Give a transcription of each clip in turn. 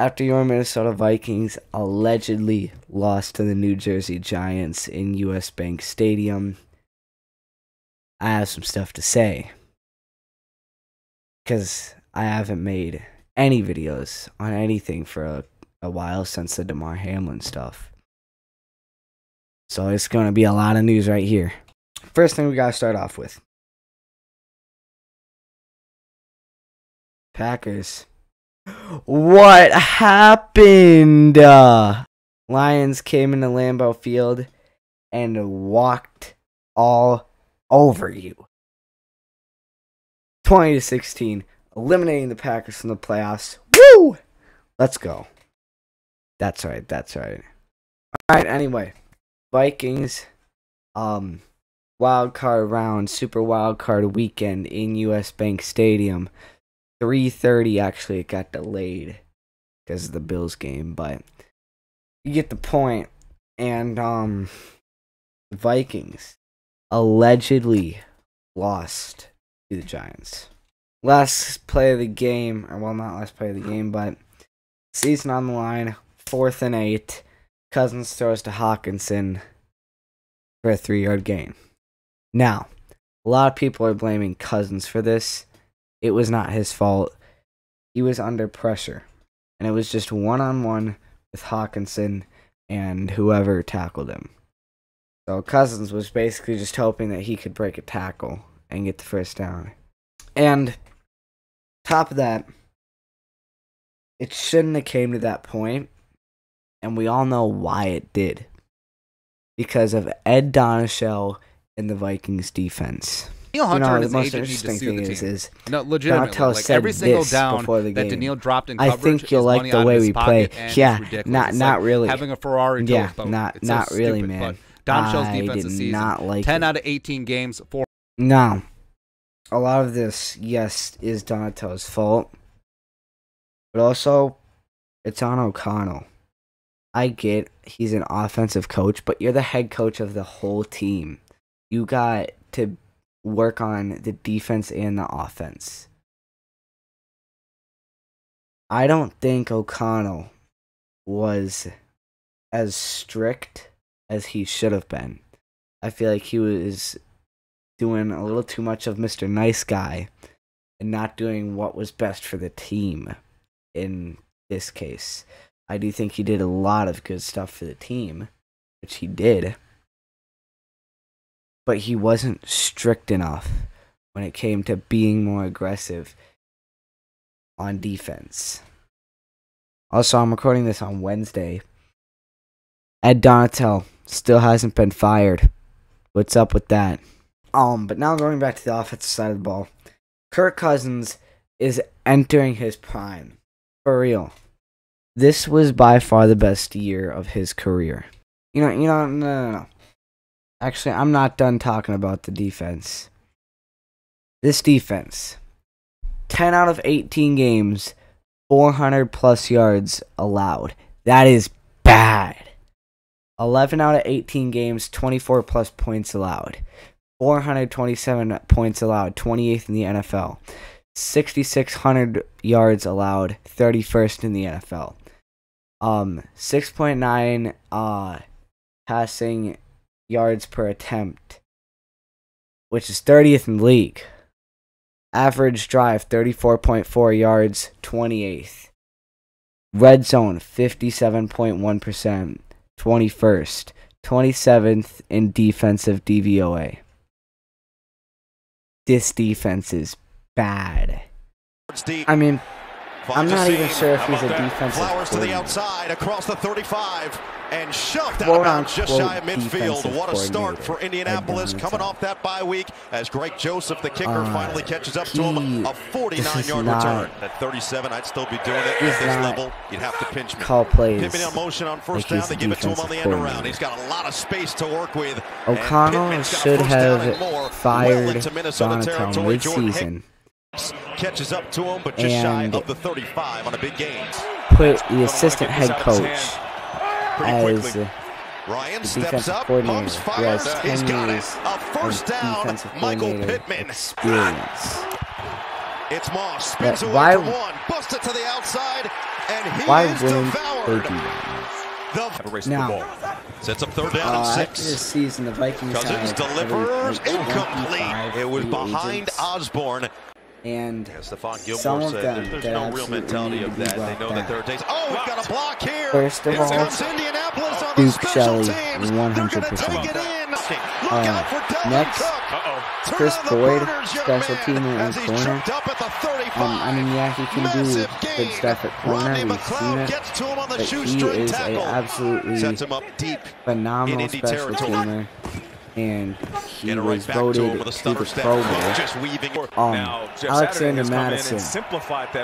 after your Minnesota Vikings allegedly lost to the New Jersey Giants in US Bank Stadium, I have some stuff to say. Because I haven't made any videos on anything for a while since the Damar Hamlin stuff. So it's going to be a lot of news right here. First thing we got to start off with. Packers. What happened? Lions came into Lambeau Field and walked all over you. 20-16, eliminating the Packers from the playoffs. Woo! Let's go. That's right. Alright, anyway. Vikings, wild card round, super wild card weekend in US Bank Stadium. 3:30, actually, it got delayed because of the Bills game, but you get the point. And, the Vikings allegedly lost to the Giants. Last play of the game, or well, not last play of the game, but season on the line, 4th and 8. Cousins throws to Hawkinson for a 3-yard gain. Now, a lot of people are blaming Cousins for this. It was not his fault. He was under pressure, and it was just one-on-one with Hawkinson and whoever tackled him. So Cousins was basically just hoping that he could break a tackle and get the first down. And top of that, it shouldn't have came to that point, and we all know why it did. Because of Ed Donatell and the Vikings defense. Danielle Hunter and his the most agent need to interesting sue the thing team. is No, legitimately, Donatell like said every single this down before the that game. Danielle dropped in I coverage think you'll is like money the out way of his we pocket, play. and Yeah, it's ridiculous. not like really. having a Ferrari to Yeah, his boat. not so really, stupid, man. But Donatell's I defense did this season, not like 10 it. out of 18 games, 4. Now, a lot of this, yes, is Donatell's fault, but also it's on O'Connell. I get he's an offensive coach, but you're the head coach of the whole team. You got to work on the defense and the offense. I don't think O'Connell was as strict as he should have been. I feel like he was doing a little too much of Mr. Nice Guy and not doing what was best for the team in this case. I do think he did a lot of good stuff for the team, which he did. But he wasn't strict enough when it came to being more aggressive on defense. Also, I'm recording this on Wednesday. Ed Donatell still hasn't been fired. What's up with that? But now going back to the offensive side of the ball. Kirk Cousins is entering his prime. For real. This was by far the best year of his career. No. Actually, I'm not done talking about the defense. This defense, 10 out of 18 games, 400 plus yards allowed. That is bad. 11 out of 18 games, 24 plus points allowed. 427 points allowed, 28th in the NFL. 6,600 yards allowed, 31st in the NFL. 6.9 passing yards per attempt, which is 30th in the league. Average drive, 34.4 yards, 28th. Red zone, 57.1%, 21st. 27th in defensive DVOA. This defense is bad. I mean, I'm not even sure if he's a defensive Flowers to the outside, across the 35, and shoved out of bounds just shy of midfield. What a start for Indianapolis coming off that bye week as Greg Joseph, the kicker, finally catches up to him. A 49-yard return. At 37, I'd still be doing it at this level. You'd have to pinch me. Call plays. Pittman on motion on first down. They give it to him on the end around. He's got a lot of space to work with. O'Connell should have fired Donatell mid-season. Catches up to him, but just shy of the 35 on a big gain. Put the assistant head coach as the Ryan defensive steps up, coordinator pumps, who has fires. 10 He's got it. years A first of down, defensive Michael coordinator Pittman. experience. It's Moss, spins away Why- from one, busts it to the outside, And he Why is wouldn't devoured. they do that? Now, sets up third down and after 6. this season, the Vikings Cousins had delivers like incomplete. It was free behind agents, Osborne. and Stephon some Gilmore of said them there's that no real absolutely mentality need of to be that. They brought know that back. there are days. Oh, we've got a block here. First of Here all, comes Indianapolis on the Duke special Shelley, teams. They're going to 100%. take it in. Look out for Delvin Next, Cook. Turn Chris on the Boyd, burners, young special man, teamer and as he's corner. tripped up at the 35. I mean, yeah, he can do Massive good gain. stuff at corner. Rodney We've seen McLeod it. gets to him on the But he shoestring is tackle. a absolutely Sets him up deep in phenomenal Indy special territory. teamer, and he Get it was right back to him voted with a to stutter the step. Pro Bowl. Just weaving. Alexander Madison.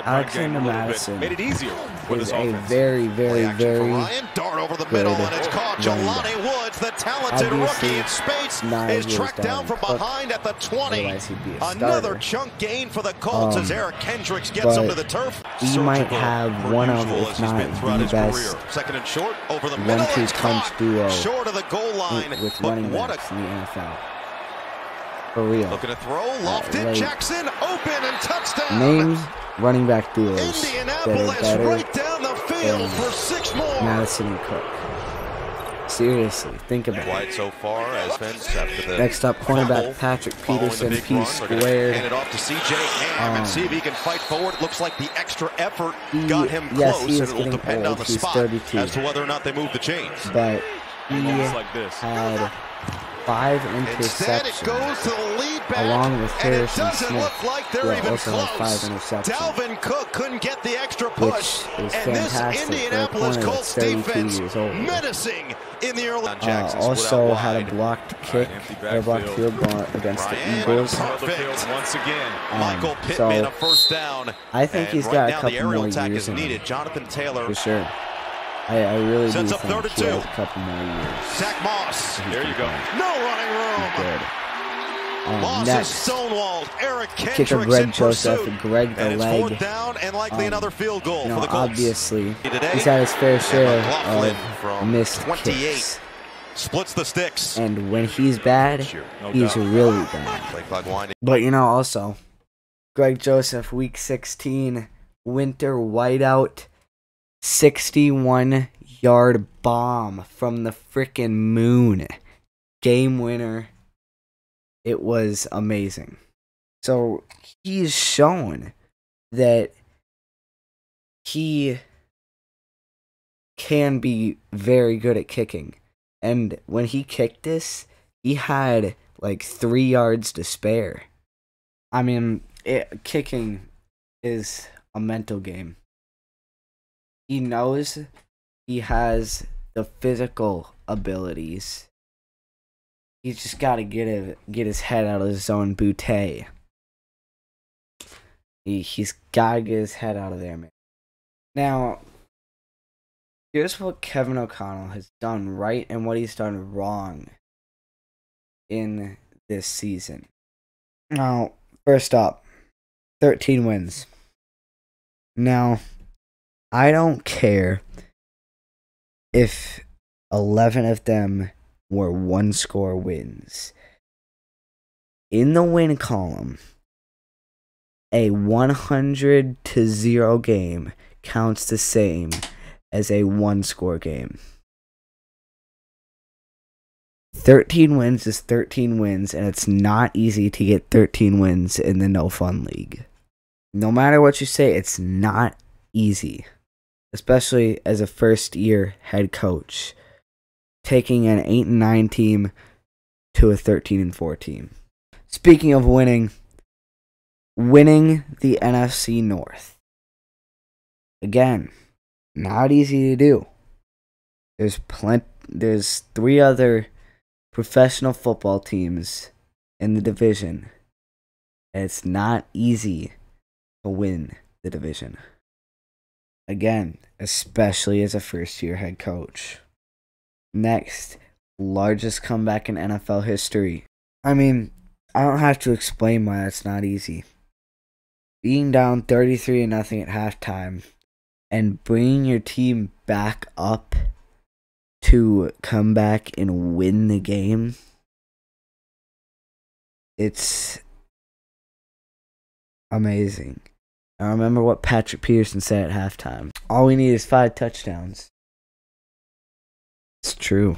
Alexander Madison made it easier with is his a offense. very, very, very Ryan, dart over the middle, and it's caught. running Jelani Woods, the talented Obviously, rookie in space, not is as good as tracked down from Dalvin Cook. behind at the 20. Otherwise, he'd be a Another starter. chunk gain for the Colts as Eric Kendricks gets but him to the turf. he might Surgical have per one of, usual if as he's been not throughout the his best career. Second and short over the middle. one-two It's punch caught. duo Short of the goal line. with But running what backs in the NFL. For real. looking to throw, lofted, like, Jackson, open and touchdown. Names running back duos that are Indianapolis better right down the field than for 6 more. Madison and Cook. Seriously, think about Quiet it. so far as Vince after the Next up, fumble, cornerback Patrick following the Peterson, big P run. They're gonna squared. hand it off to C.J. Ham and see if he can fight forward. It looks like the extra effort He- got him yes, close, he is and it will getting depend old. on the He's spot 32. as to whether or not they move the chains. But he Moments like this. had 5 Instead, it goes interceptions. to the lead back, Along with and it Harrison doesn't Smith, look like they're who even also had 5 close. interceptions. Dalvin Cook couldn't get the extra Which push, is and this fantastic for a Indianapolis corner Colts that's 32 defense years old. menacing in the early. Jackson Also had a blocked kick empty or blocked backfield. field goal against the Ryan, Eagles. perfect. Once again. Michael so Pittman, a first down. I think And he's right got a now, couple the aerial more attack years is in him. needed. Jonathan Taylor. For sure. I really do Sets up think third and he has 2. a couple more years. Zach Moss. There you go. No running room. Good. Moss Next, is stonewalled. Eric kicker Kendricks Greg in Joseph, pursuit. Greg the And it's leg. 4th down and likely another field goal You know, for the Colts. obviously, Today, he's had his fair share McLaughlin of from missed 28. kicks. Splits the sticks. And when he's bad, No he's doubt. really bad. Play clock winding. But, you know, also, Greg Joseph, Week 16, winter whiteout, 61-yard bomb from the frickin' moon. Game winner. It was amazing. So, he's shown that he can be very good at kicking. And when he kicked this, he had like 3 yards to spare. I mean, kicking is a mental game. He knows he has the physical abilities. He's just got to get his head out of his own bootay. He's got to get his head out of there, man. Now, here's what Kevin O'Connell has done right and what he's done wrong in this season. Now, first up, 13 wins. Now, I don't care if 11 of them were 1-score wins. In the win column, a 100-0 game counts the same as a 1-score game. 13 wins is 13 wins, and it's not easy to get 13 wins in the No Fun League. No matter what you say, it's not easy, especially as a first-year head coach, taking an 8-9 team to a 13-4 team. Speaking of winning the NFC North. Again, not easy to do. There's 3 other professional football teams in the division, and it's not easy to win the division. Again, especially as a first-year head coach. Next, largest comeback in NFL history. I mean, I don't have to explain why that's not easy. Being down 33-0 at halftime and bringing your team back up to come back and win the game, it's amazing. I remember what Patrick Peterson said at halftime. All we need is 5 touchdowns. It's true.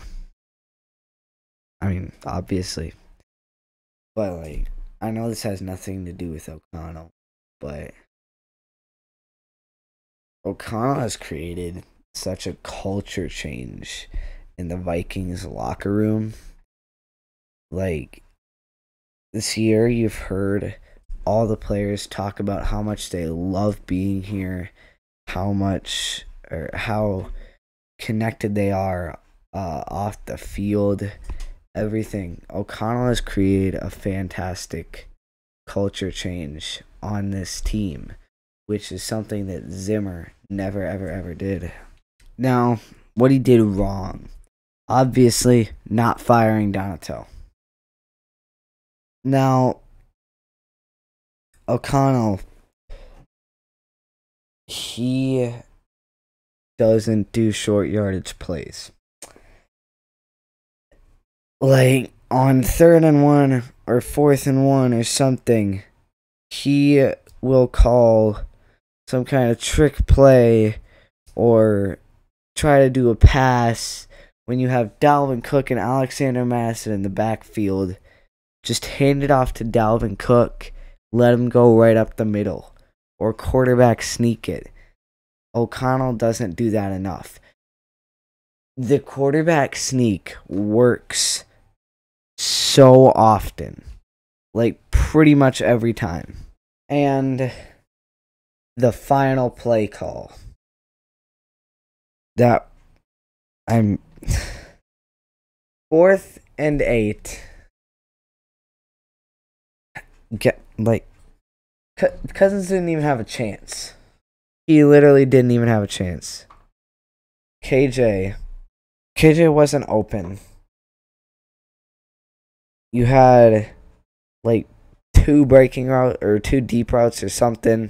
I mean, obviously. But, like, I know this has nothing to do with O'Connell, but O'Connell has created such a culture change in the Vikings locker room. Like, this year you've heard all the players talk about how much they love being here, how connected they are off the field, everything. O'Connell has created a fantastic culture change on this team, which is something that Zimmer never, ever, ever did. Now, what he did wrong, obviously not firing Donato. Now, O'Connell, he doesn't do short yardage plays. Like, on 3rd and 1 or 4th and 1 or something, he will call some kind of trick play or try to do a pass when you have Dalvin Cook and Alexander Madison in the backfield. Just hand it off to Dalvin Cook, let him go right up the middle, or quarterback sneak it. O'Connell doesn't do that enough. The quarterback sneak works so often, like pretty much every time. And the final play call that I'm 4th and 8. Cousins didn't even have a chance. He literally didn't even have a chance. KJ wasn't open. You had like 2 breaking routes or 2 deep routes or something.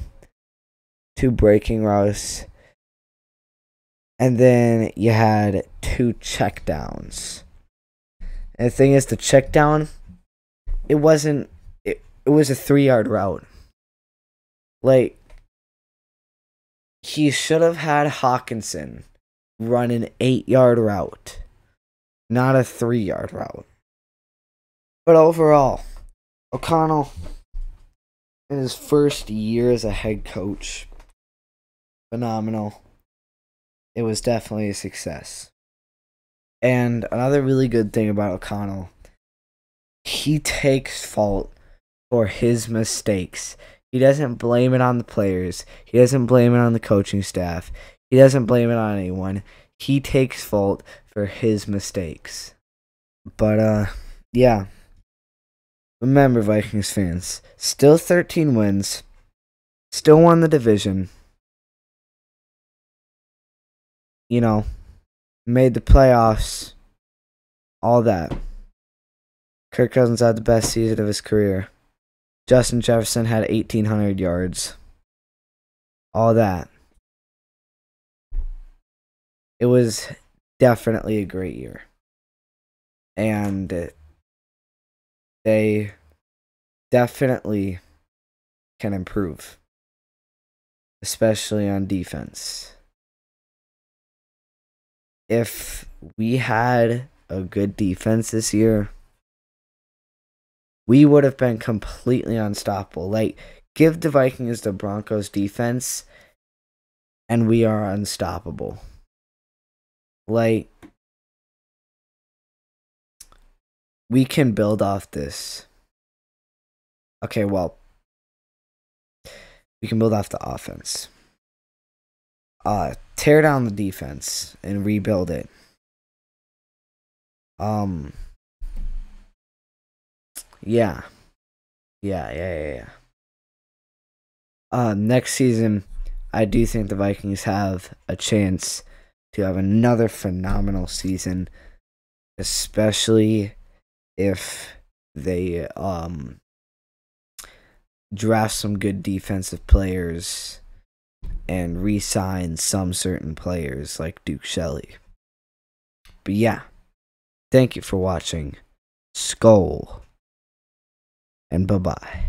2 breaking routes. And then you had 2 checkdowns. And the thing is, the checkdown, it was a 3-yard route. Like, he should have had Hawkinson run an 8-yard route, not a 3-yard route. But overall, O'Connell, in his first year as a head coach, phenomenal. It was definitely a success. And another really good thing about O'Connell, he takes fault for his mistakes. He doesn't blame it on the players. He doesn't blame it on the coaching staff. He doesn't blame it on anyone. He takes fault for his mistakes. But, yeah. Remember, Vikings fans, still 13 wins. Still won the division. You know, made the playoffs. All that. Kirk Cousins had the best season of his career. Justin Jefferson had 1,800 yards. All that. It was definitely a great year. And they definitely can improve. Especially on defense. If we had a good defense this year, we would have been completely unstoppable. Like, give the Vikings the Broncos defense, and we are unstoppable. Like, we can build off this. Okay, well, we can build off the offense. Tear down the defense and rebuild it. Yeah. Next season, I do think the Vikings have a chance to have another phenomenal season, especially if they draft some good defensive players and re-sign some certain players like Duke Shelley. But yeah, thank you for watching. Skol. And bye-bye.